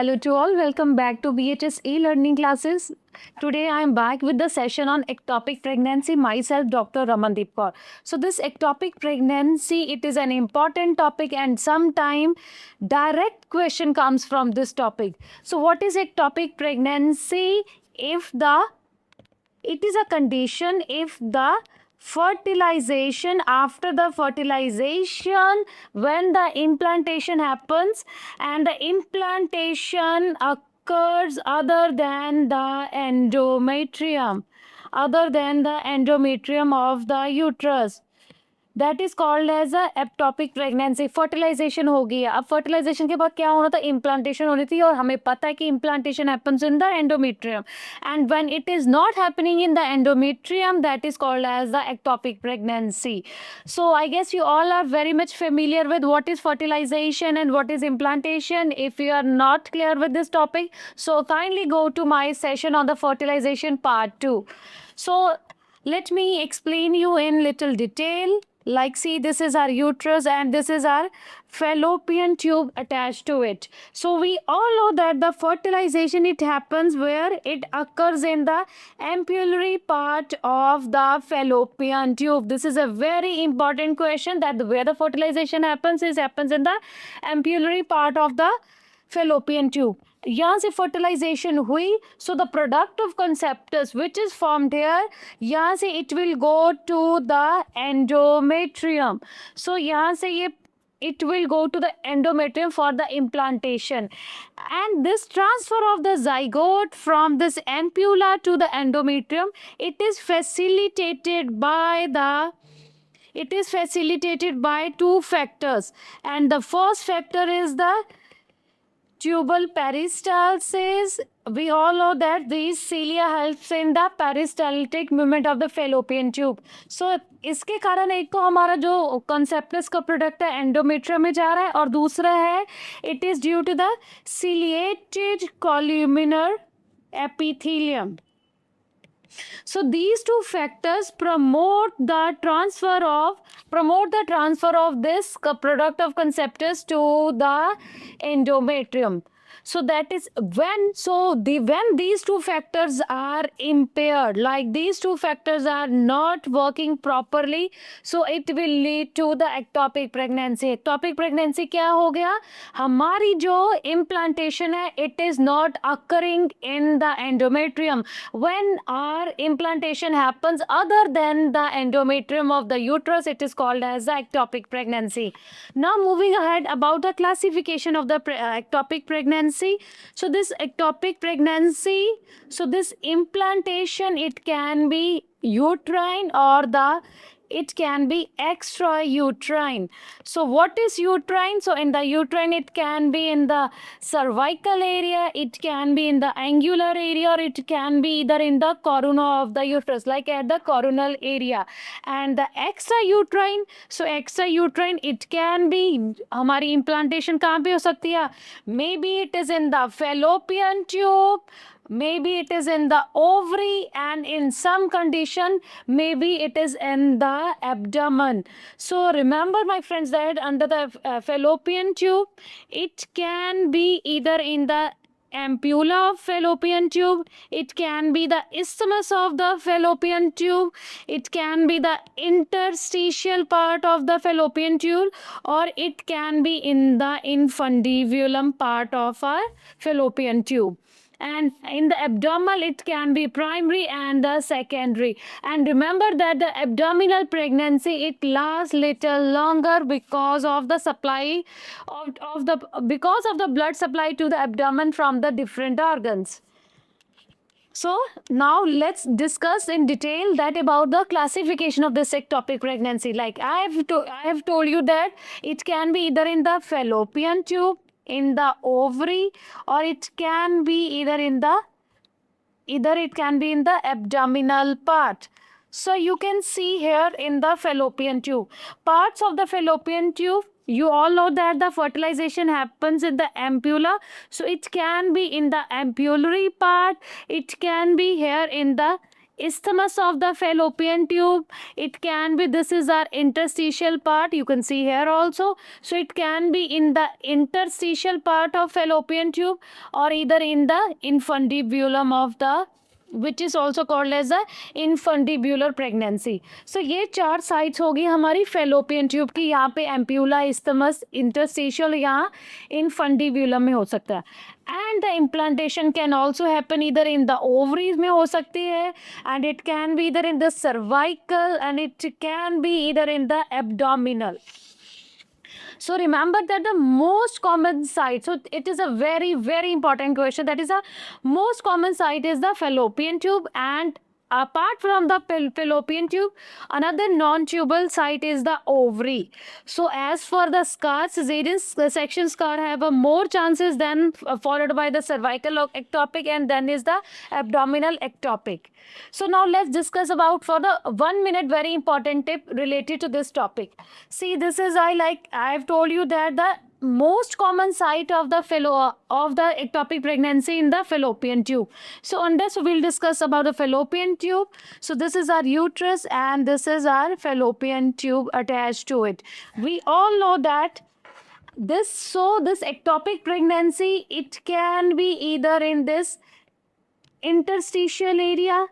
Hello to all, welcome back to BHS e-learning classes. Today I am back with the session on ectopic pregnancy, myself Dr. Ramandeep Kaur. So this ectopic pregnancy, it is an important topic and sometime direct question comes from this topic. So what is ectopic pregnancy? It is a condition if the fertilization, after the fertilization, when the implantation happens and the implantation occurs other than the endometrium of the uterus, that is called as a ectopic pregnancy. Fertilization हो गई है. अब fertilisation के बाद क्या होना था? Implantation होनी थी और हमें पता है कि implantation happens in the endometrium and when it is not happening in the endometrium that is called as the ectopic pregnancy. So I guess you all are very much familiar with what is fertilization and what is implantation. If you are not clear with this topic, so kindly go to my session on the fertilization part 2. So let me explain you in little detail. Like, see, this is our uterus and this is our fallopian tube attached to it. So we all know that the fertilization, it happens where it occurs in the ampullary part of the fallopian tube. This is a very important question, that where the fertilization happens in the ampullary part of the fallopian tube. यहाँ से fertilization हुई, so the product of conceptus which is formed here, यहाँ से it will go to the endometrium. So यहाँ से ये it will go to the endometrium for the implantation, and this transfer of the zygote from this ampulla to the endometrium, it is facilitated by two factors, and the first factor is the tubal peristalsis. We all know that these cilia helps in the peristaltic movement of the fallopian tube. So इसके कारण एक तो हमारा जो conceptus का product है endometrium में जा रहा है, और दूसरा है it is due to the ciliated columnar epithelium. So these two factors promote the transfer of this product of conceptus to the endometrium. So that is when these two factors are impaired, like these two factors are not working properly, so it will lead to the ectopic pregnancy. Ectopic pregnancy क्या हो गया? हमारी जो implantation है, it is not occurring in the endometrium. When our implantation happens other than the endometrium of the uterus, it is called as the ectopic pregnancy. Now moving ahead about the classification of the ectopic pregnancy. So this ectopic pregnancy, so this implantation, it can be uterine or it can be extrauterine. So what is uterine? So in the uterine, it can be in the cervical area, it can be in the angular area, or it can be either in the corona of the uterus, like at the coronal area. And the extrauterine, so extrauterine, it can be, हमारी implantation कहाँ पे हो सकती है? Maybe it is in the fallopian tube, maybe it is in the ovary, and in some condition maybe it is in the abdomen. So remember, my friends, that under the fallopian tube, it can be either in the ampulla of fallopian tube, it can be the isthmus of the fallopian tube, it can be the interstitial part of the fallopian tube, or it can be in the infundibulum part of our fallopian tube. And in the abdominal, it can be primary and the secondary. And remember that the abdominal pregnancy, it lasts little longer because of the supply because of the blood supply to the abdomen from the different organs. So now let's discuss in detail that about the classification of this ectopic pregnancy. Like I have told you that it can be either in the fallopian tube, in the ovary, or it can be either it can be in the abdominal part. So you can see here in the fallopian tube, parts of the fallopian tube, you all know that the fertilization happens in the ampulla. So it can be in the ampullary part, it can be here in the isthmus of the fallopian tube. It can be, this is our interstitial part, you can see here also. So it can be in the interstitial part of fallopian tube or either in the infundibulum of the, which is also called as the infundibular pregnancy. So ये चार sites होगी हमारी fallopian tube की. यहाँ पे ampulla, isthmus, interstitial, यहाँ इनफंडिब्यूलम में हो सकता है. And the implantation can also happen इधर इन द ओवरीज में हो सकती है, एंड इट कैन बी इधर in the cervical, and it can be इधर in the abdominal. So remember that the most common site, so it is a very, very important question, that is the most common site is the fallopian tube, and apart from the fallopian tube, another non-tubal site is the ovary. So as for the scar, cesarean section scar have a more chances than followed by the cervical ectopic, and then is the abdominal ectopic. So now let's discuss about for the 1 minute very important tip related to this topic. See, this is I've told you that the most common site of the ectopic pregnancy in the fallopian tube. So on this we'll discuss about the fallopian tube. So this is our uterus and this is our fallopian tube attached to it. We all know that this ectopic pregnancy, it can be either in this interstitial area.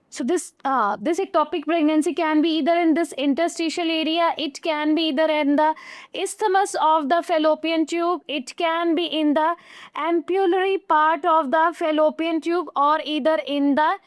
So this ectopic pregnancy can be either in this interstitial area, it can be either in the isthmus of the fallopian tube, it can be in the ampullary part of the fallopian tube, or either in the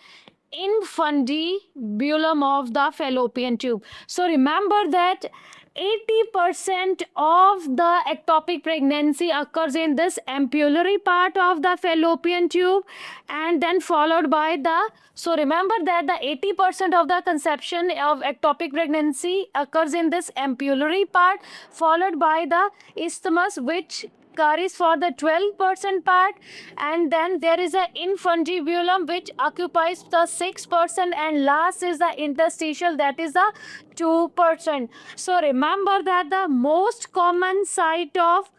infundibulum of the fallopian tube. So remember that 80% of the ectopic pregnancy occurs in this ampullary part of the fallopian tube, and then followed by the, so remember that the 80% of the conception of ectopic pregnancy occurs in this ampullary part, followed by the isthmus, which carries for the 12% part, and then there is a infundibulum which occupies the 6%, and last is the interstitial, that is the 2%. So remember that the most common site of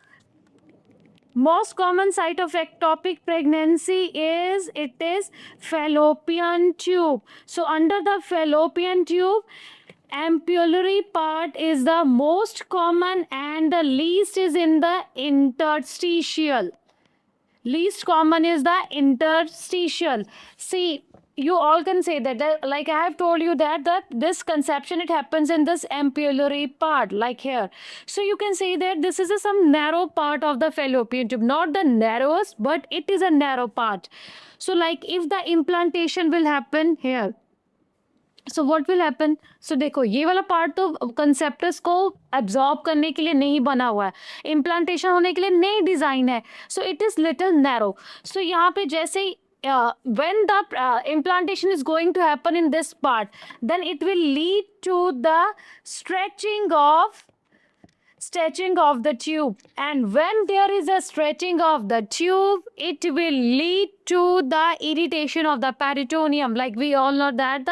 ectopic pregnancy is fallopian tube. So under the fallopian tube, ampullary part is the most common, and the least is in the interstitial. Least common is the interstitial. See, you all can say that like I have told you that this conception, it happens in this ampullary part, like here. So you can say that this is some narrow part of the fallopian tube, not the narrowest, but it is a narrow part. So like if the implantation will happen here, so what will happen. So देखो, ये वाला part तो कंसेप्टस को absorb करने के लिए नहीं बना हुआ है, इम्प्लांटेशन होने के लिए नहीं डिज़ाइन है. So it is little narrow. So यहाँ पे जैसे when the implantation is going to happen in this part, then it will lead to the stretching of the tube, and when there is a stretching of the tube, it will lead to the irritation of the peritoneum. Like we all know that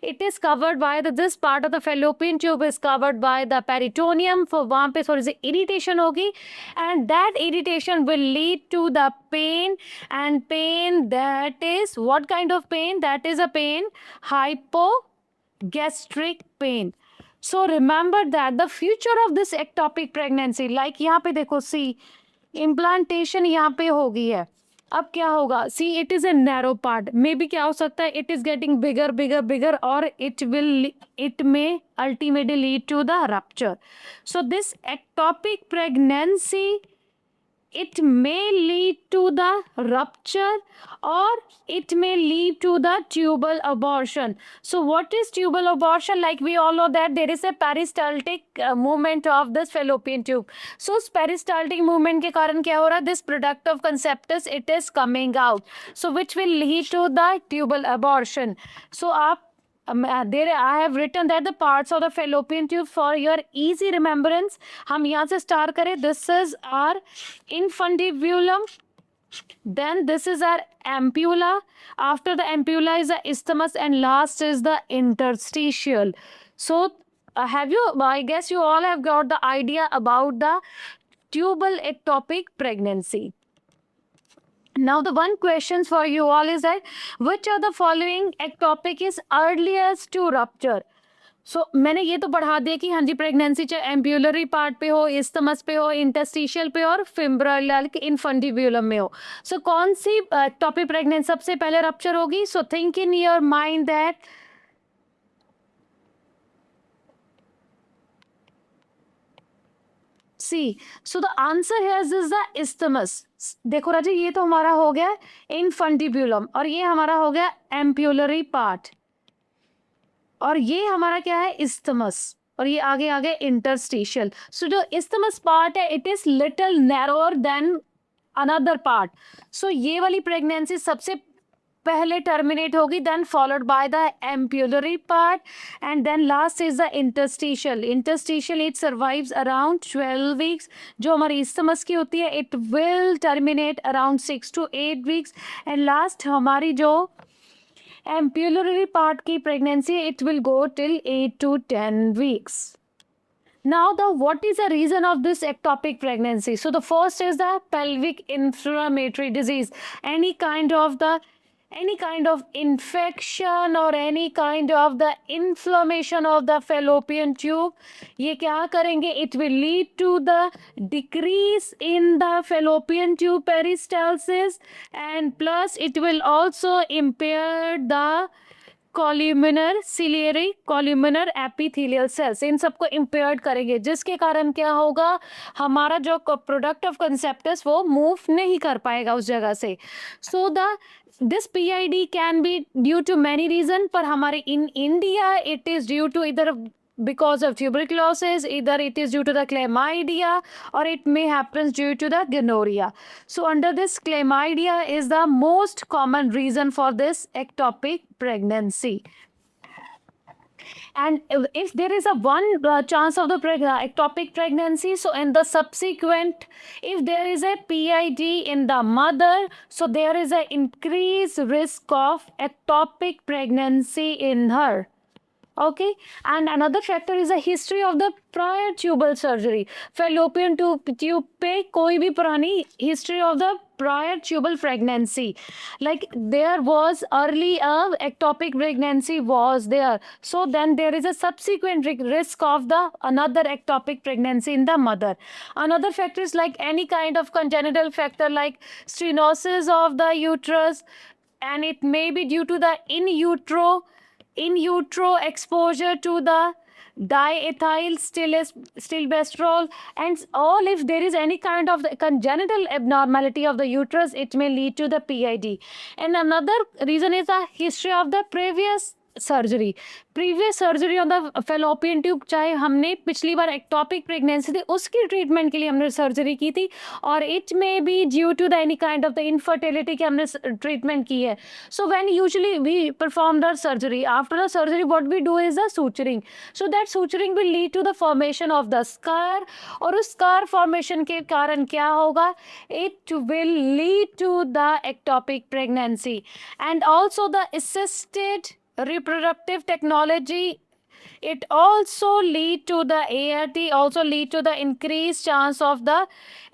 it is covered by this part of the fallopian tube is covered by the peritoneum. For वहाँ पे थोड़ी सी irritation होगी, and that irritation will lead to the pain, and pain, that is what kind of pain? That is a pain, hypogastric pain. So remember that the future of this ectopic pregnancy, like यहाँ पे देखो, see, implantation यहाँ पे हो गई है. अब क्या होगा? See, it is a narrow part. Maybe क्या हो सकता है? It is getting bigger, or it may ultimately lead to the rupture. So this ectopic pregnancy, it may lead to the rupture, or it may lead to the tubal abortion. So what is tubal abortion? Like we all know that there is a peristaltic movement of this fallopian tube. So peristaltic movement के कारण क्या हो रहा है? This product of conceptus, it is coming out. So which will lead to the tubal abortion. So आप there I have written that the parts of the fallopian tube for your easy remembrance. हम यहाँ से start करें. This is our infundibulum. Then this is our ampulla. After the ampulla is the isthmus, and last is the interstitial. So I guess you all have got the idea about the tubal ectopic pregnancy. Now the one question for you all is that which of the following ectopic is earliest to rupture? सो मैंने ये तो बढ़ा दिया कि हाँ जी pregnancy चाहे एम्ब्यूलरी part पे हो, इस्टमस पे हो, इंटरस्टिशियल पे और फिम्ब्रल इनफंडिब्यूलम में हो. सो कौन सी टॉपिक प्रेगनेंसी सबसे पहले रप्चर होगी? So think in your mind that C. So the answer here is the isthmus. देखो राजी, ये तो हमारा हो गया इनफंडिब्यूलम और ये हमारा हो गया एम्ब्यूलरी पार्ट और ये हमारा क्या है? इस्थमस. और ये आगे आगे इंटरस्टिशियल. सो जो इस्थमस पार्ट है it is little narrower than another part. So ये वाली प्रेगनेंसी सबसे पहले टर्मिनेट होगी, then followed by the ampullary part and then last is the interstitial. Interstitial it survives around 12 weeks. जो हमारी isthmus की होती है it will terminate around 6 to 8 weeks and last हमारी जो ampullary part की pregnancy it will go till 8 to 10 weeks. Now what is the reason of this ectopic pregnancy? So the first is the pelvic inflammatory disease. Any kind of infection or any kind of the inflammation of the fallopian tube, ये क्या करेंगे? It will lead to the decrease in the fallopian tube peristalsis and plus it will also impair the columnar ciliary columnar epithelial cells. इन सबको impaired करेंगे जिसके कारण क्या होगा? हमारा जो प्रोडक्ट ऑफ कंसेप्टस वो मूव नहीं कर पाएगा उस जगह से. So the this PID can be due to many reason, पर हमारे in India it is due to either because of tuberculosis, either it is due to the chlamydia or it may happen due to the gonorrhea. So under this, chlamydia is the most common reason for this ectopic pregnancy. And if there is a one chance of the ectopic pregnancy, so in the subsequent, if there is a PID in the mother, so there is an increased risk of ectopic pregnancy in her. Okay, and another factor is a history of the prior tubal surgery. Fallopian tube पे कोई भी पुरानी history of the prior tubal pregnancy, like there was early ectopic pregnancy was there, so then there is a subsequent risk of the another ectopic pregnancy in the mother. Another factor is like any kind of congenital factor like stenosis of the uterus, and it may be due to the in utero exposure to the diethyl stilbestrol, and all if there is any kind of the congenital abnormality of the uterus it may lead to the PID. And another reason is the history of the previous surgery on the fallopian tube. चाहे हमने पिछली बार ectopic pregnancy थी उसकी treatment के लिए हमने surgery की थी और it may be due to the any kind of the infertility की हमने ट्रीटमेंट की है. So when usually we perform the surgery, after the surgery what we do is the suturing. So that suturing will lead to the formation of the scar, और उस scar formation के कारण क्या होगा? It will lead to the ectopic pregnancy. And also the assisted reproductive technology, it also lead to the ART, also lead to the increased chance of the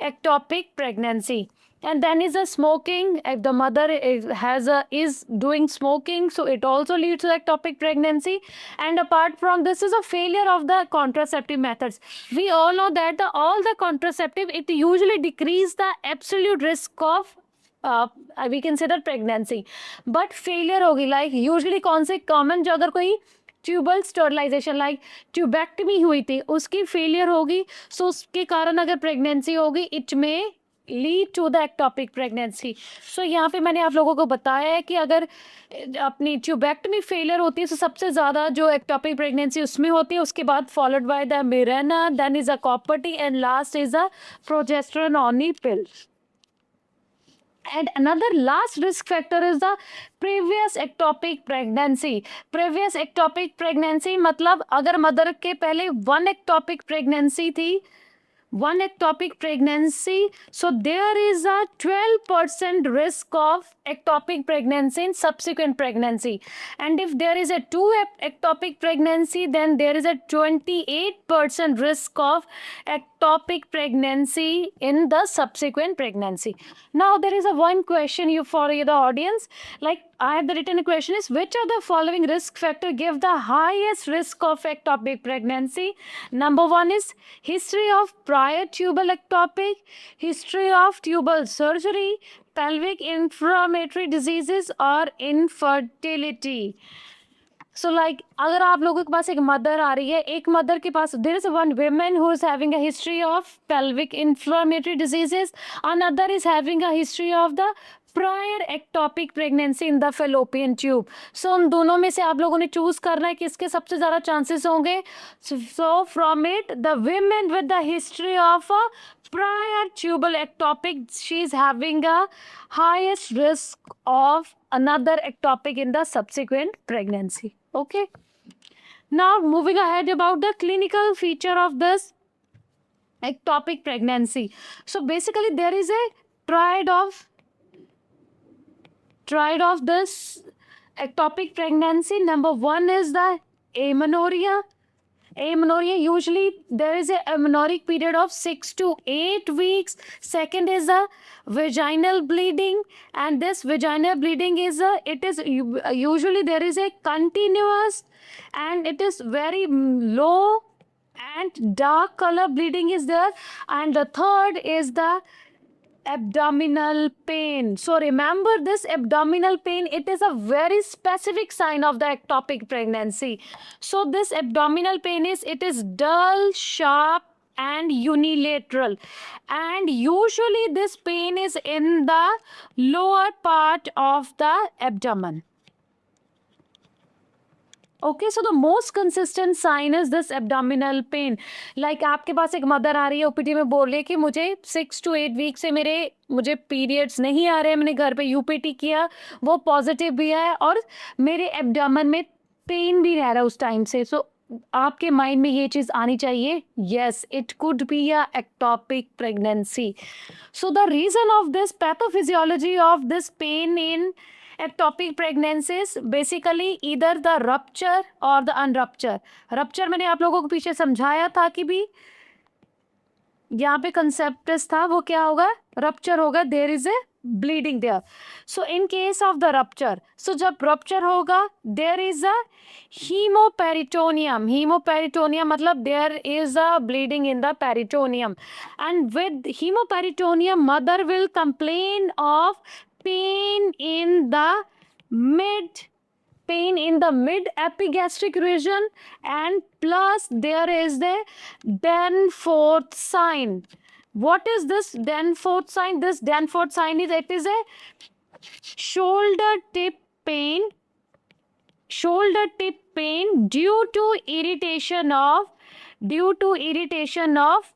ectopic pregnancy. And then is a smoking. If the mother is doing smoking, so it also leads to ectopic pregnancy. And apart from this is a failure of the contraceptive methods. We all know that all the contraceptive it usually decrease the absolute risk of we consider pregnancy, but failure होगी. like usually कौन से common जो अगर कोई tubal sterilization like tubectomy हुई थी उसकी failure होगी, सो उसके कारण अगर प्रेगनेंसी होगी इट में lead to the ectopic pregnancy. So यहाँ पे मैंने आप लोगों को बताया है कि अगर अपनी ट्यूबेक्टमी फेलियर होती है तो सबसे ज़्यादा जो एक्टोपिक प्रेगनेंसी उसमें होती है, उसके बाद followed by the Mirena, then is a copper T and last is a progesterone only pill. And another last risk factor is the previous ectopic pregnancy. Previous ectopic pregnancy मतलब अगर मदर के पहले one ectopic pregnancy थी, one ectopic pregnancy, so there is a 12% risk of ectopic pregnancy in subsequent pregnancy. And if there is a two ectopic pregnancy, then there is a 28% risk of ectopic ectopic pregnancy in the subsequent pregnancy. Now there is a one question you for the audience, like I have the written question is, which of the following risk factor give the highest risk of ectopic pregnancy? Number one is history of prior tubal ectopic, history of tubal surgery, pelvic inflammatory diseases or infertility. So like अगर आप लोगों के पास एक mother आ रही है, एक mother के पास there is one woman who is having a history of pelvic inflammatory diseases, another is having a history of the prior ectopic pregnancy in the fallopian tube. So उन दोनों में से आप लोगों ने चूज करना है किसके सबसे ज़्यादा चांसेस होंगे. So from it the women with the history of a prior tubal ectopic, she is having a highest risk of another ectopic in the subsequent pregnancy. Okay. Now moving ahead about the clinical feature of this ectopic pregnancy. So basically there is a triad of this ectopic pregnancy. Number one is the amenorrhea. Amenorrhea, usually there is a amenorrheic period of 6 to 8 weeks. Second is a vaginal bleeding, and this vaginal bleeding is usually there is a continuous and it is very low and dark color bleeding is there. And the third is the abdominal pain. So remember this abdominal pain, it is a very specific sign of the ectopic pregnancy. So this abdominal pain it is dull, sharp and unilateral, and usually this pain is in the lower part of the abdomen. Okay, so the most consistent sign is this abdominal pain. Like आपके पास एक mother आ रही है OPD में बोल रही है कि मुझे 6 to 8 वीक से मुझे पीरियड्स नहीं आ रहे हैं, मैंने घर पे यूपीटी किया, वो पॉजिटिव भी है और मेरे एब्डोमेन में पेन भी रह रहा है उस टाइम से. सो आपके माइंड में ये चीज़ आनी चाहिए, yes, it could be a ectopic pregnancy. So the reason of this pathophysiology of this pain in ectopic pregnancies basically either the rupture or the unrupture. Rupture मैंने आप लोगों को पीछे समझाया था कि भी यहाँ पे concept था, वो क्या होगा, rupture होगा, there is a bleeding there. So in case of the rupture, so जब rupture होगा there is a hemoperitoneum. Hemoperitoneum मतलब there is a bleeding in the peritoneum, and with hemoperitoneum mother will complain of pain in the mid epigastric region, and plus there is the Danforth sign. What is this Danforth sign? This Danforth sign is, it is a shoulder tip pain due to irritation of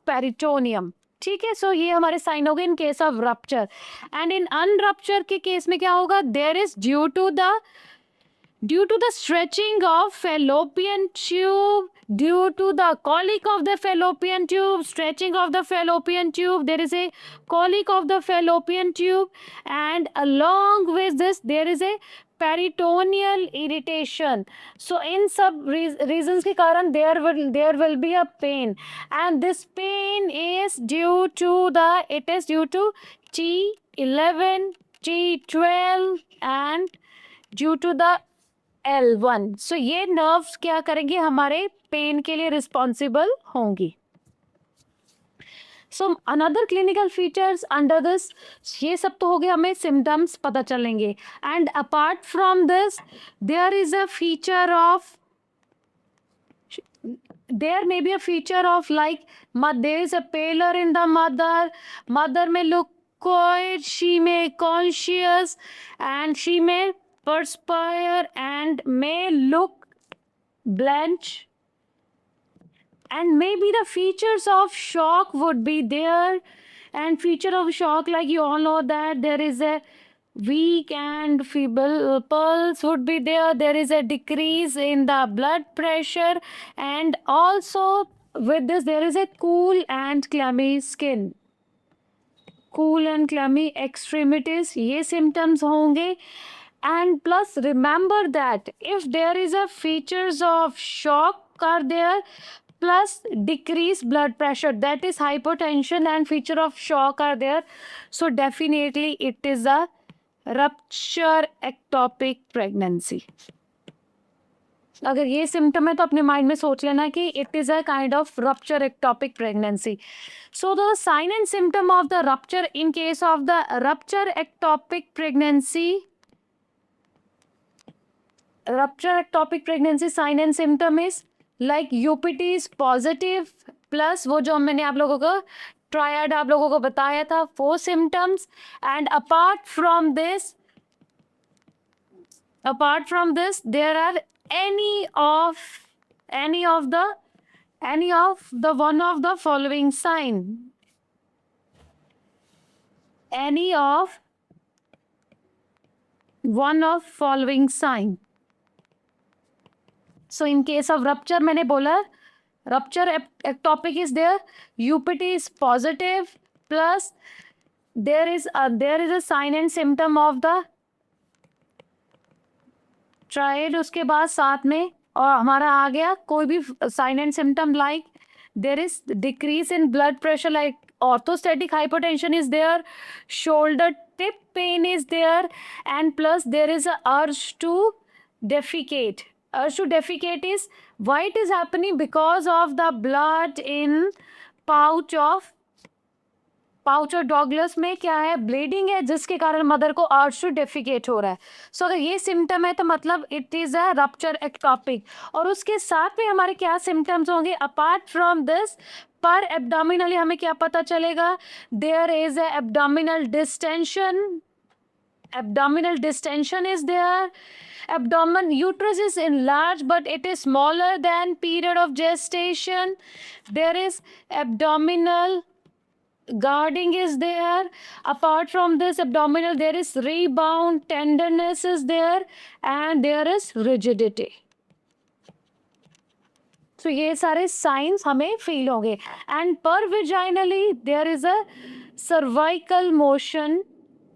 peritoneum. ठीक है. सो ये हमारे sign हो गए in case of rupture. And in unrupture के case में क्या होगा, there is due to the stretching of fallopian tube, due to the colic of the fallopian tube, stretching of the fallopian tube, there is a colic of the fallopian tube, and along with this there is a peritoneal irritation. So in सब reasons के कारण there will be a pain, and this pain is due to T11, T12 and due to the L1. So ये nerves क्या करेंगे, हमारे pen के लिए responsible होंगी. So another clinical features under this, ये सब तो हो गया, हमें symptoms पता चलेंगे. And apart from this there is a feature of, there may be a feature of like there is a pallor in the mother may look quiet, she may conscious, and she may perspire and may look blanch, and maybe the features of shock would be there. And feature of shock, like you all know that there is a weak and feeble pulse would be there, there is a decrease in the blood pressure, and also with this there is a cool and clammy skin, cool and clammy extremities, ये symptoms होंगे. And plus remember that if there is a features of shock are there, plus decreased blood pressure, that is hypertension and feature of shock are there. So definitely it is a rupture ectopic pregnancy. अगर ये symptom है तो अपने mind में सोच लेना कि it is a kind of rupture ectopic pregnancy. So the sign and symptom of the rupture in case of the rupture ectopic pregnancy sign and symptom is like UPT is positive plus वो जो मैंने आप लोगों को triad आप लोगों को बताया था 4 symptoms. And apart from this there are any of the one of the following sign. Any of one of following sign. So in case of rupture मैंने बोला rupture ectopic is there, UPT is positive plus there is a sign and symptom of the triad. उसके बाद साथ में और हमारा आ गया कोई भी sign and symptom like there is decrease in blood pressure like orthostatic hypertension is there, shoulder tip pain is there, and plus there is a urge to defecate. Urge to defecate is why it is happening because of the blood in pouch और Douglas में क्या है bleeding है जिसके कारण mother को urge to defecate हो रहा है. सो अगर ये सिम्टम है तो मतलब it is a rupture ectopic. और उसके साथ में हमारे क्या सिम्टम्स होंगे अपार्ट फ्रॉम दिस पर एब्डोमिनली हमें क्या पता चलेगा there is a abdominal distention is there. Abdomen uterus is enlarged but it is smaller than period of gestation. There is abdominal guarding is there. Apart from this abdominal there is rebound tenderness is there and there is rigidity. So ये सारे signs हमें feel होंगे. And per vaginally there is a cervical motion.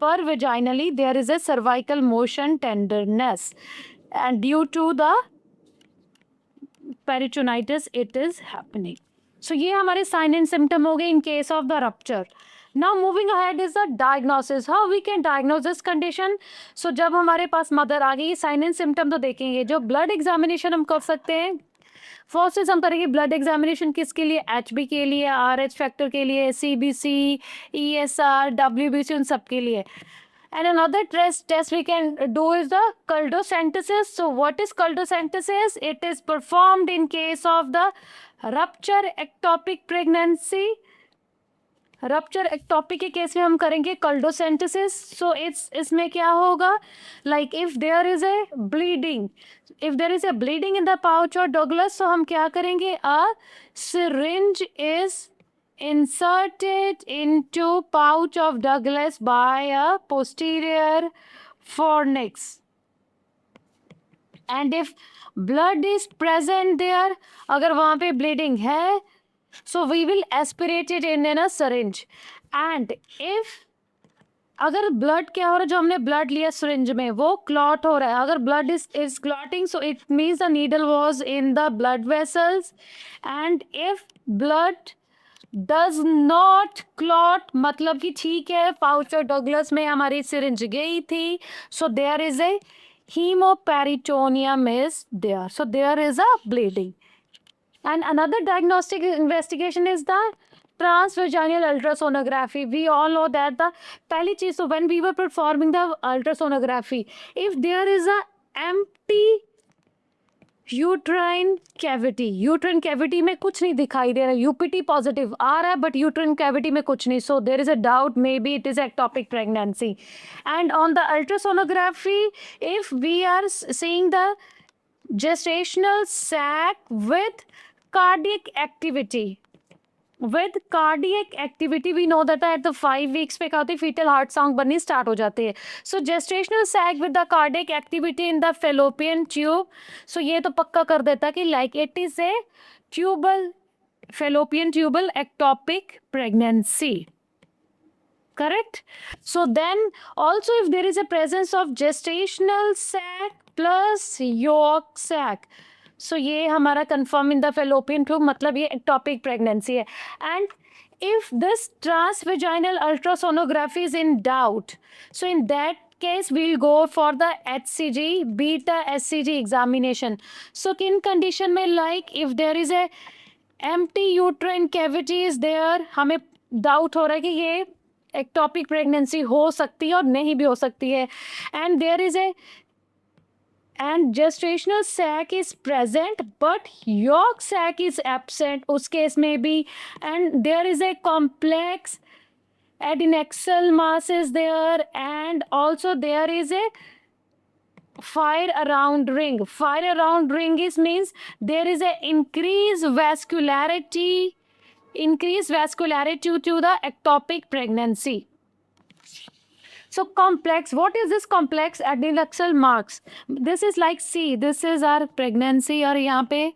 Per vaginally there is a cervical motion tenderness and due to the peritonitis it is happening. So ये हमारे sign and symptom हो गए in case of the rupture. Now moving ahead is the diagnosis. How we can diagnose this condition? So जब हमारे पास mother आ गई sign and symptom तो देखेंगे. जो blood examination हम कर सकते हैं फर्स्ट इज हम करेंगे ब्लड एग्जामिनेशन किसके लिए HB के लिए RH फैक्टर के लिए CBC ESR WBC उन सब के लिए. And another test we can do is the cultosynthesis. So what is cultosynthesis? It is performed in case of the rupture ectopic pregnancy. Rupture ectopic के case में हम करेंगे कल्डोसेंटेसिस. सो इसमें क्या होगा like if there is a bleeding in the pouch of Douglas so हम क्या करेंगे a syringe is inserted into pouch of Douglas by a posterior fornix. And if blood is present there, अगर वहाँ पे bleeding है so we will aspirate it in a syringe. And if अगर blood क्या हो रहा है जो हमने blood लिया syringe में वो clot हो रहा है अगर blood is clotting so it means the needle was in the blood vessels. And if blood does not clot मतलब कि ठीक है पाउच और डॉगलस में हमारी syringe गई थी so there is a hemoperitoneum is there so there is a bleeding. And another diagnostic investigation is the transvaginal ultrasonography. We all know that the पहली चीज so when we were performing the ultrasonography if there is a empty uterine cavity में कुछ नहीं दिखाई दे रहा UPT positive आ रहा है but uterine cavity में कुछ नहीं so there is a doubt maybe it is ectopic pregnancy. And on the ultrasonography if we are seeing the gestational sac with cardiac activity we know that at the 5 weeks पे क्या होती है fetal heart sound बननी start हो जाती है. So gestational sac with the cardiac activity in the fallopian tube so ये तो पक्का कर देता कि like it is a fallopian tubal ectopic pregnancy. Correct? So then also if there is a presence of gestational sac plus yolk sac सो ये हमारा confirm in the fallopian tube, मतलब ये एक्टोपिक प्रेगनेंसी है. And if this transvaginal ultrasonography is in doubt, so in that case we'll go for the HCG, beta HCG examination. So in condition में like if there is a empty uterine cavity is there, हमें doubt हो रहा है कि ये ectopic pregnancy हो सकती है और नहीं भी हो सकती है. And there is a and gestational sac is present but yolk sac is absent, उस केस में भी. and there is a complex adnexal mass is there, and also there is a fire around ring. Fire around ring is means there is a increased vascularity to the ectopic pregnancy. So complex, what is this complex adnexal marks? This is like, see, this is our pregnancy और यहाँ पे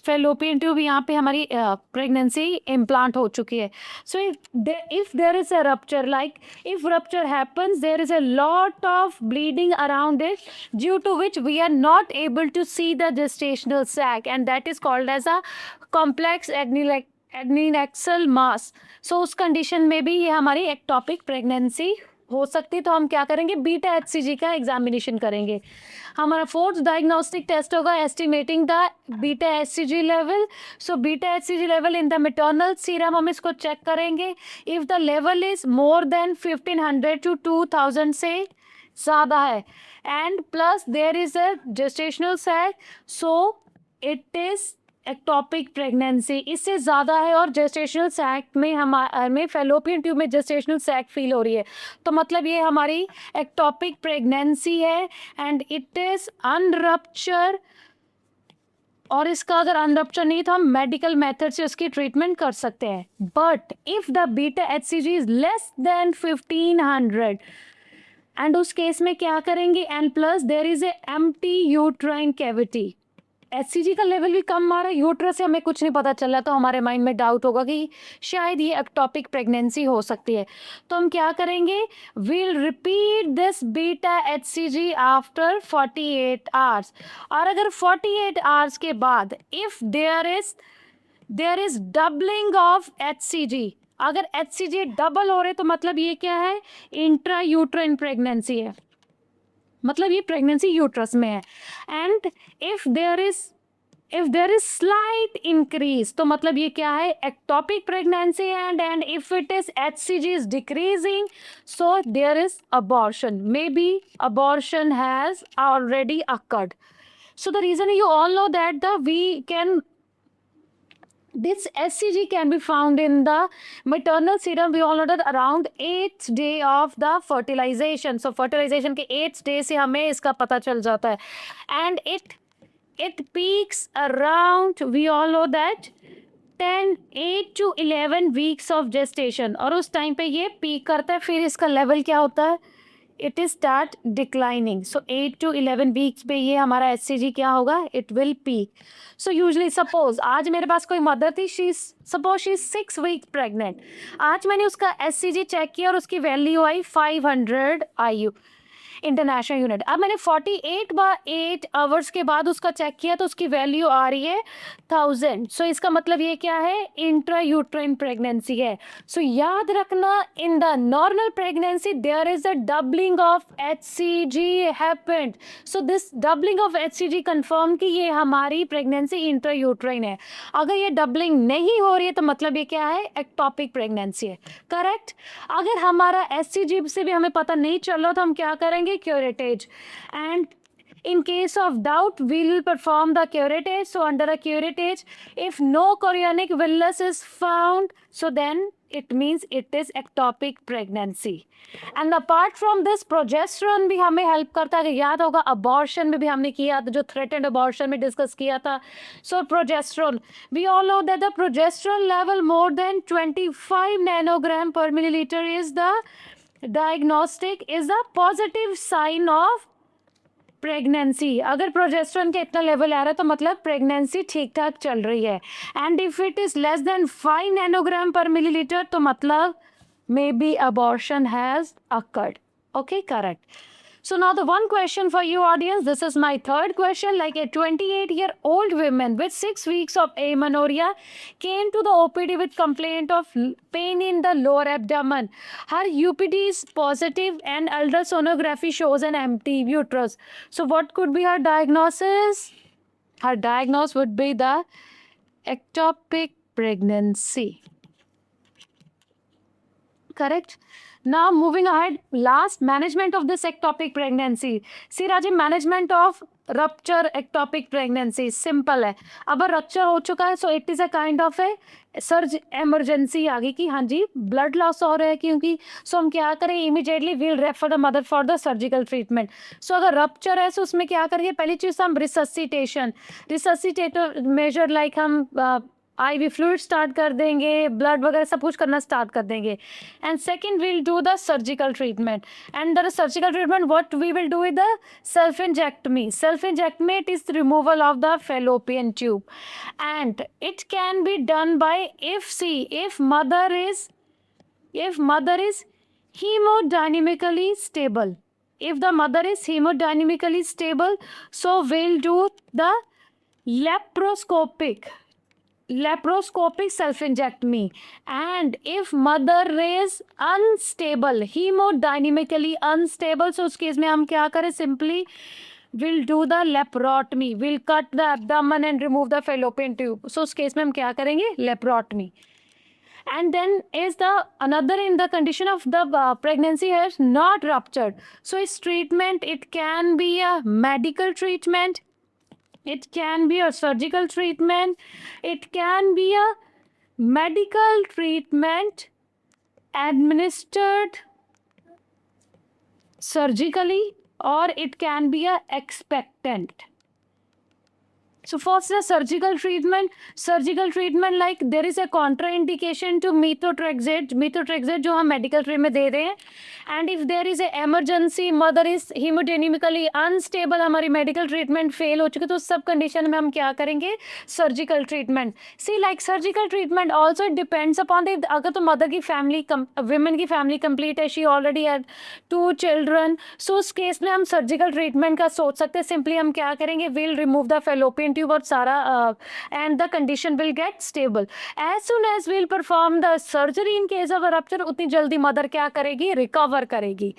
fallopian tube, यहाँ पे हमारी pregnancy implant हो चुकी है. So if there is a rupture, like if rupture happens, there is a lot of bleeding around it, due to which we are not able to see the gestational sac, and that is called as a complex adnexal mass. So उस condition में भी ये हमारी ectopic pregnancy हो सकती है. तो हम क्या करेंगे, बीटा एचसीजी का एग्जामिनेशन करेंगे. हमारा फोर्थ डायग्नोस्टिक टेस्ट होगा estimating the beta HCG level. So beta HCG level in the maternal serum हम इसको चेक करेंगे. If the level is more than 1500 to 2000 से ज़्यादा है, and plus there is a gestational sac, so it is ectopic pregnancy. इससे ज़्यादा है और जेस्टेशनल सैक में हमें फेलोपियन ट्यूब में जेस्टेशनल सैक फील हो रही है, तो मतलब ये हमारी एक्टोपिक प्रेगनेंसी है. एंड इट इज़ अनरप्चर, और इसका अगर अनरप्चर नहीं तो हम मेडिकल मेथड से उसकी ट्रीटमेंट कर सकते हैं. But if the beta HCG is less than 1500, and उस केस में क्या करेंगे, and plus there is a empty uterine cavity. HCG का लेवल भी कम आ रहा है, यूट्रस से हमें कुछ नहीं पता चल रहा, तो हमारे माइंड में डाउट होगा कि शायद ये एक्टोपिक प्रेगनेंसी हो सकती है. तो हम क्या करेंगे, we'll repeat this beta HCG after 48 hours. और अगर 48 आवर्स के बाद if there is doubling of HCG, अगर एचसीजी डबल हो रहे तो मतलब ये क्या है, इंट्रा यूट्राइन प्रेगनेंसी है, मतलब ये प्रेगनेंसी यूट्रस में है. And if there is slight increase, तो मतलब ये क्या है, ectopic pregnancy. And if it is HCG is decreasing, so there is abortion, may be abortion has already occurred. So the reason you all know that this SCG can be found in the maternal serum. We all know that around 8th day of the fertilization. So fertilization के 8th day से हमें इसका पता चल जाता है. And it peaks around, we all know that 8 to 11 weeks of gestation. और उस टाइम पे ये पीक करता है, फिर इसका लेवल क्या होता है, it is start declining. So 8 to 11 weeks पे ये हमारा एचसीजी क्या होगा, it will peak. So usually suppose आज मेरे पास कोई मदर थी, suppose she is 6 weeks pregnant. आज मैंने उसका एचसीजी चेक किया और उसकी वैल्यू आई 500 IU इंटरनेशनल यूनिट. अब मैंने 48/8 आवर्स के बाद उसका चेक किया तो उसकी वैल्यू आ रही है 1000. सो इसका मतलब ये क्या है, इंट्रा यूट्राइन प्रेगनेंसी है. सो याद रखना, in the normal pregnancy there is a doubling of HCG happened. So this doubling of HCG confirm कि ये हमारी प्रेगनेंसी इंट्रा यूट्राइन है. अगर ये डबलिंग नहीं हो रही है तो मतलब ये क्या है, एक्टोपिक प्रेगनेंसी है. करेक्ट. अगर हमारा एचसीजी से भी हमें पता नहीं चल रहा तो हम क्या करेंगे, curettage. And in case of doubt we will perform the curettage. So under a curettage, if no chorionic villus is found, so then it means it is ectopic pregnancy. And apart from this, progesterone भी हमें help करता है. याद होगा abortion में भी हमने किया था, जो threatened abortion में डिस्कस किया था. So progesterone, we all know that the progesterone level more than 25 nanogram per milliliter is the diagnostic, is a positive sign of pregnancy. अगर प्रोजेस्टेरोन के इतना लेवल आ रहा है तो मतलब प्रेगनेंसी ठीक ठाक चल रही है. And if it is less then 5 nanogram पर मिलीलीटर तो मतलब मे be abortion has occurred. Okay, correct. So now the one question for you audience, this is my third question. Like a 28-year-old woman with 6 weeks of amenorrhea came to the OPD with complaint of pain in the lower abdomen. Her UPD is positive and ultrasonography shows an empty uterus. So what could be her diagnosis? Her diagnosis would be the ectopic pregnancy. Correct. Now moving ahead, last, management of this ectopic pregnancy. See Raje, management of rupture ectopic pregnancy simple है. अब rupture हो चुका है, so it is a kind of a surge emergency आ गई कि हाँ जी blood loss हो रहा है क्योंकि, सो हम क्या करें, immediately we'll refer the mother for the surgical treatment. So अगर रप्चर है तो उसमें क्या करेंगे, पहली चीज़ हम रिससिटेटर मेजर लाइक हम IV फ्लूइड स्टार्ट कर देंगे, ब्लड वगैरह सब कुछ करना स्टार्ट कर देंगे. And second will do the surgical treatment. And the surgical treatment what we will do with the salpingectomy. Salpingectomy it is removal of the fallopian tube, and it can be done by if mother is hemodynamically stable. If the mother is hemodynamically stable, so we'll do the laparoscopic self-injectomy. And if mother is unstable, hemodynamically unstable, so उस case में हम क्या करें, simply we'll do the laparotomy. We'll cut the abdomen and remove the fallopian tube. So उस case में हम क्या करेंगे, laparotomy. And then is the another in the condition of the pregnancy has not ruptured. So its treatment, it can be a medical treatment, it can be a surgical treatment, it can be a medical treatment administered surgically, or it can be a expectant. So first the surgical treatment like there is a contraindication to methotrexate जो हम medical treatment में दे रहे हैं. And if there is a emergency, mother is hemodynamically unstable, हमारी medical treatment fail हो चुकी, तो सब condition में हम क्या करेंगे, surgical treatment. See like surgical treatment also it depends upon the, अगर तो mother की family women की family complete है, she already had 2 children, so उस case में हम surgical treatment का सोच सकते हैं. Simply हम क्या करेंगे, we'll remove the fallopian tube और सारा and the condition will get stable. As soon as we'll perform the surgery in case of a rupture, उतनी जल्दी mother क्या करेगी, recover करेगी.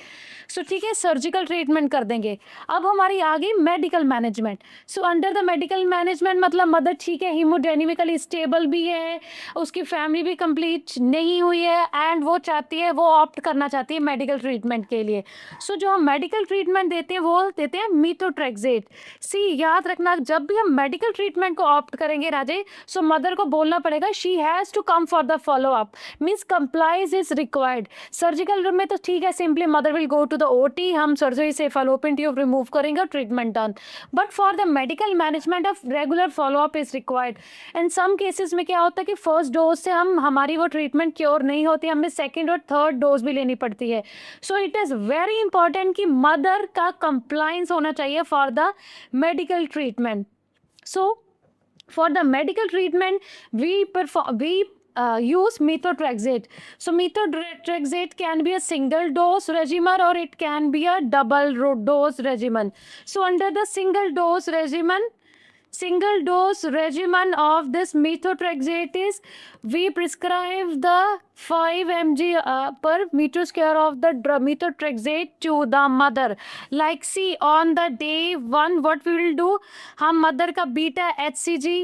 So ठीक है, surgical treatment कर देंगे. अब हमारी आ गई medical management. So under the medical management मतलब mother ठीक है, hemodynamically stable भी है, उसकी family भी complete नहीं हुई है, and वो चाहती है, वो opt करना चाहती है medical treatment के लिए. So जो हम medical treatment देते हैं वो देते हैं methotrexate. See याद रखना, जब भी हम मेडिकल ट्रीटमेंट को ऑप्ट करेंगे राजे, सो मदर को बोलना पड़ेगा she has to come for the follow up, means compliance is required. Surgical में तो ठीक है, simply mother will go to the OT, हम सर्जरी से फैलोपियन ट्यूब रिमूव करेंगे, treatment done. But for the medical management of regular follow up is required. In some cases में क्या होता है कि फर्स्ट डोज से हमारी वो ट्रीटमेंट क्योर नहीं होती, हमें सेकेंड और थर्ड डोज भी लेनी पड़ती है. So it is very important कि मदर का कंप्लाइंस होना चाहिए for the medical treatment. So for the medical treatment we use methotrexate. So methotrexate can be a single dose regimen or it can be a double dose regimen. So under the single dose regimen of this methotrexate is we prescribe the 5 mg per meter square of the methotrexate to the mother. Like see on the day 1 what we will do, हम mother का beta HCG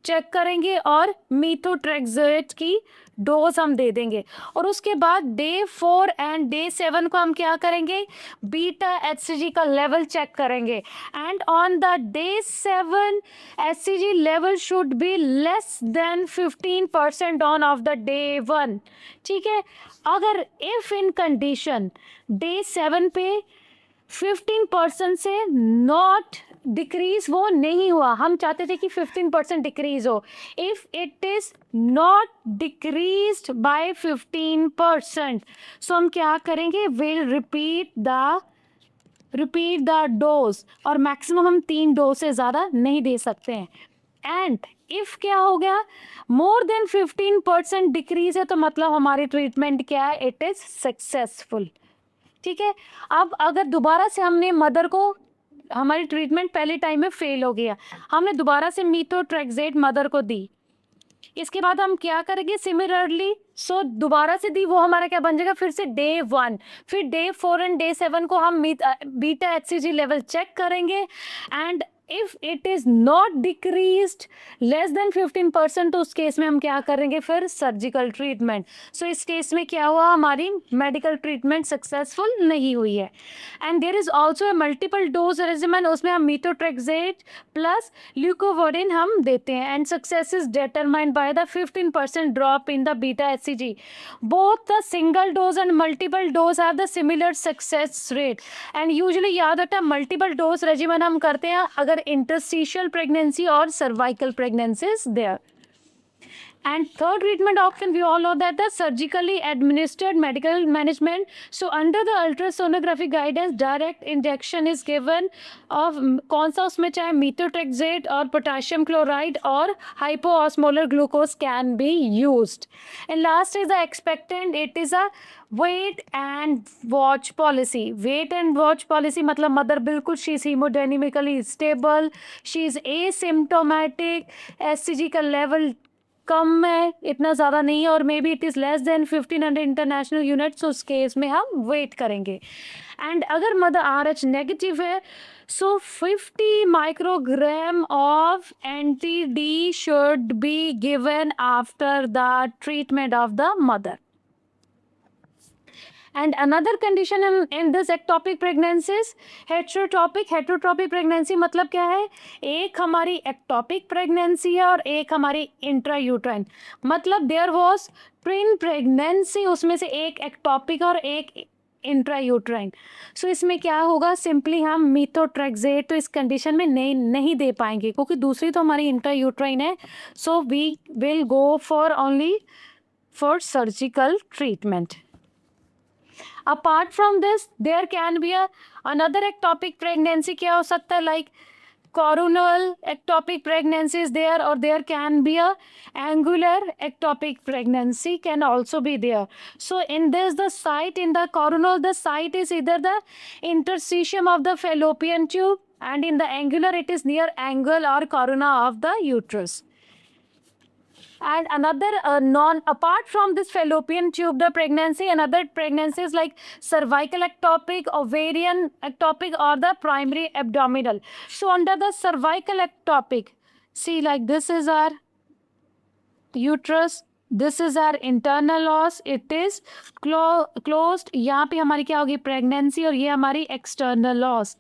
check करेंगे और methotrexate की dose हम दे देंगे. और उसके बाद डे 4 एंड डे 7 को हम क्या करेंगे, बीटा HCG का लेवल चेक करेंगे. And on the day 7 HCG level should be less than 15% on off the day 1. ठीक है, अगर इफ इन कंडीशन डे 7 पे 15% से नॉट डिक्रीज वो नहीं हुआ, हम चाहते थे कि 15% डिक्रीज हो. If it is not decreased bye 15%, सो हम क्या करेंगे, विल रिपीट द डोज, और मैक्सिमम हम 3 डोज से ज़्यादा नहीं दे सकते हैं. एंड इफ़ क्या हो गया, मोर देन 15% डिक्रीज है, तो मतलब हमारी ट्रीटमेंट क्या है, इट इज़ सक्सेसफुल. ठीक है। अब अगर दोबारा से हमने मदर को, हमारी ट्रीटमेंट पहले टाइम में फेल हो गया, हमने दोबारा से मीथोट्रेक्सेट मदर को दी, इसके बाद हम क्या करेंगे सिमिलरली, सो दोबारा से दी, वो हमारा क्या बन जाएगा फिर से डे 1, फिर डे 4 एंड डे 7 को हम बीटा एचसीजी लेवल चेक करेंगे, and if it is not decreased less than 15%, तो उस केस में हम क्या करेंगे फिर सर्जिकल ट्रीटमेंट। सो इस केस में क्या हुआ, हमारी मेडिकल ट्रीटमेंट सक्सेसफुल नहीं हुई है। And there is also multiple dose regimen, उसमें हम मीथोट्रेक्सेट प्लस ल्यूकोवोडिन हम देते हैं, and success is determined by the 15% drop in the beta HCG. Both the single dose and multiple dose have the similar success rate, and usually याद रखना multiple dose regimen हम करते हैं अगर interstitial pregnancy or cervical pregnancy is there. And third treatment option, we all know that the surgically administered medical management. So under the ultrasonography guidance, direct injection is given of कौन सा उसमें चाहे methotrexate or potassium chloride or hypoosmolar glucose can be used. And last is the expectant. It is a wait and watch policy. Wait and watch policy मतलब mother बिल्कुल she is hemodynamically stable, she is asymptomatic, SCG का level कम है, इतना ज़्यादा नहीं है, और may be it is less than 1500 international units, उस केस में हम वेट करेंगे। एंड अगर मदर RH नेगेटिव है, so 50 microgram of anti D should be given after the treatment of the mother. And another condition in this ectopic pregnancies, heterotopic. Heterotopic pregnancy मतलब क्या है, एक हमारी ectopic pregnancy है और एक हमारी intrauterine, मतलब there was twin pregnancy, उसमें से एक ectopic और एक इंट्रायूट्राइन। सो इसमें क्या होगा, सिंपली हम मीथोट्रेक्सेट तो इस कंडीशन में नहीं दे पाएंगे क्योंकि दूसरी तो हमारी इंट्रायूट्राइन है। So we will go for only for surgical treatment. Apart from this, there can be another ectopic pregnancy, क्या हो सकता है, like coronal ectopic pregnancy is there, or there can be a angular ectopic pregnancy can also be there. So in this, the site in the coronal, the site is either the interstitium of the fallopian tube, and in the angular it is near angle or corona of the uterus. And another apart from this fallopian tube, the pregnancy, another pregnancies like cervical ectopic, ovarian ectopic, or the primary abdominal. So under the cervical ectopic, see, like this is our uterus, this is our internal os, it is closed, यहाँ पे हमारी क्या होगी pregnancy, और ये हमारी external os.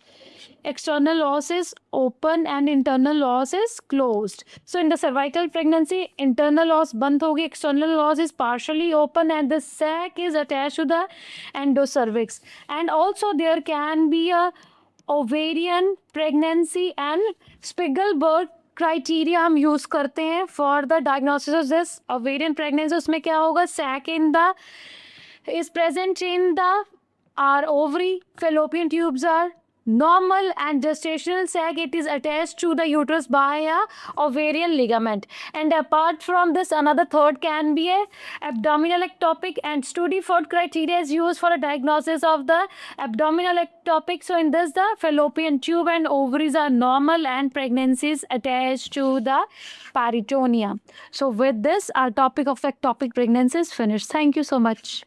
External os is open and internal os is closed. So in the cervical pregnancy, internal os बंद होगी, external os is partially open, and the sac is attached to the endocervix. And also there can be a ovarian pregnancy, and Spiegelberg criteria हम use करते हैं for the diagnosis of this ovarian pregnancy. उसमें क्या होगा, sac in the is present in the our ovary, fallopian tubes are normal, and gestational sac, it is attached to the uterus by a ovarian ligament. And apart from this, another third can be a abdominal ectopic, and Studiford criteria is used for a diagnosis of the abdominal ectopic. So in this, the fallopian tube and ovaries are normal, and pregnancy is attached to the peritoneum. So with this, our topic of ectopic pregnancy is finished. Thank you so much.